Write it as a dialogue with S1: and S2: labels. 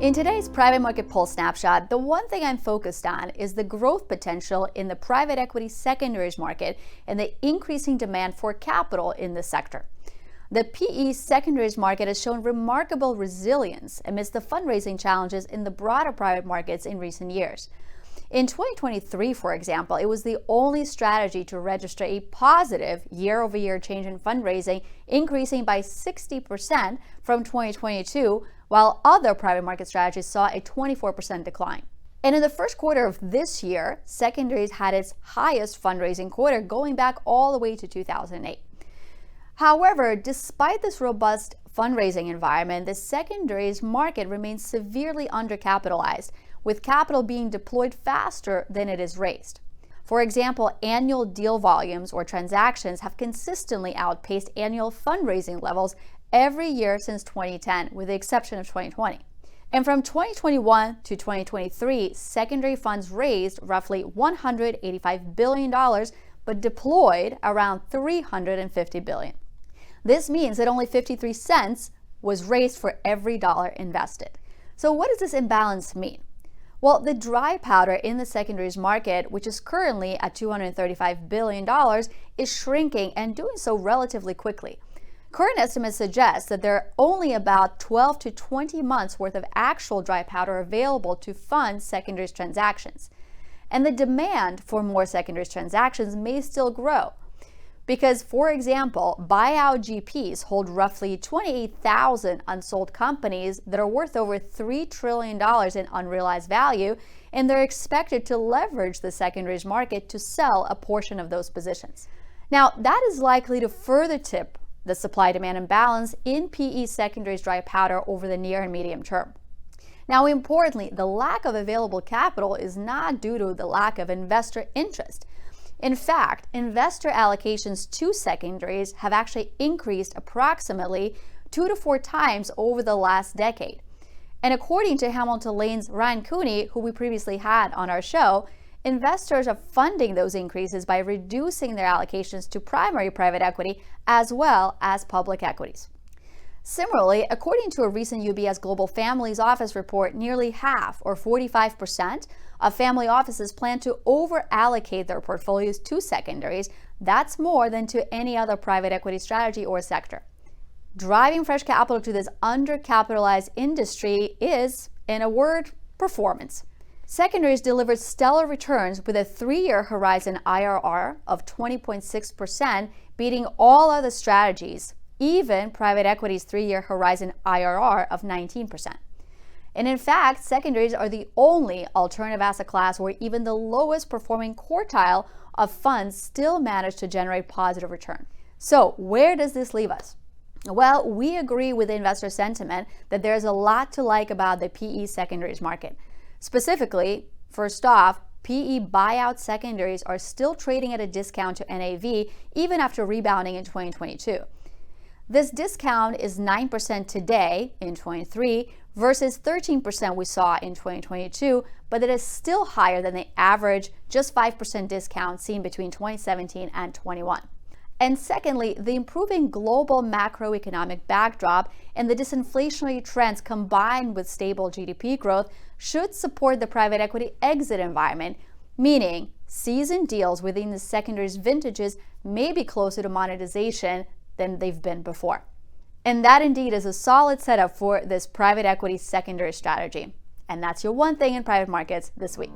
S1: In today's private market poll snapshot, the one thing I'm focused on is the growth potential in the private equity secondaries market and the increasing demand for capital in the sector. The PE secondaries market has shown remarkable resilience amidst the fundraising challenges in the broader private markets in recent years. In 2023, for example, it was the only strategy to register a positive year-over-year change in fundraising, increasing by 60% from 2022, while other private market strategies saw a 24% decline. And in the first quarter of this year, secondaries had its highest fundraising quarter going back all the way to 2008. However, despite this robust fundraising environment, the secondaries market remains severely undercapitalized, with capital being deployed faster than it is raised. For example, annual deal volumes or transactions have consistently outpaced annual fundraising levels every year since 2010, with the exception of 2020. And from 2021 to 2023, secondary funds raised roughly $185 billion, but deployed around $350 billion. This means that only 53 cents was raised for every dollar invested. So what does this imbalance mean? Well, the dry powder in the secondaries market, which is currently at $235 billion, is shrinking and doing so relatively quickly. Current estimates suggest that there are only about 12 to 20 months worth of actual dry powder available to fund secondaries transactions. And the demand for more secondaries transactions may still grow. Because, for example, buyout GPs hold roughly 28,000 unsold companies that are worth over $3 trillion in unrealized value, and they're expected to leverage the secondaries market to sell a portion of those positions. Now, that is likely to further tip the supply-demand imbalance in PE secondaries dry powder over the near and medium term. Now, importantly, the lack of available capital is not due to the lack of investor interest. In fact, investor allocations to secondaries have actually increased approximately 2 to 4 times over the last decade. And according to Hamilton Lane's Ryan Cooney, who we previously had on our show, investors are funding those increases by reducing their allocations to primary private equity as well as public equities. Similarly, according to a recent UBS Global Families Office report, nearly half, or 45%, of family offices plan to over-allocate their portfolios to secondaries. That's more than to any other private equity strategy or sector. Driving fresh capital to this undercapitalized industry is, in a word, performance. Secondaries delivered stellar returns with a 3-year horizon IRR of 20.6%, beating all other strategies, even private equity's 3-year horizon IRR of 19%. And in fact, secondaries are the only alternative asset class where even the lowest performing quartile of funds still manage to generate positive return. So where does this leave us? Well, we agree with investor sentiment that there's a lot to like about the PE secondaries market. Specifically, first off, PE buyout secondaries are still trading at a discount to NAV even after rebounding in 2022. This discount is 9% today in 2023 versus 13% we saw in 2022, but it is still higher than the average just 5% discount seen between 2017 and 21. And secondly, the improving global macroeconomic backdrop and the disinflationary trends combined with stable GDP growth should support the private equity exit environment, meaning seasoned deals within the secondaries vintages may be closer to monetization than they've been before. And that indeed is a solid setup for this private equity secondary strategy. And that's your one thing in private markets this week.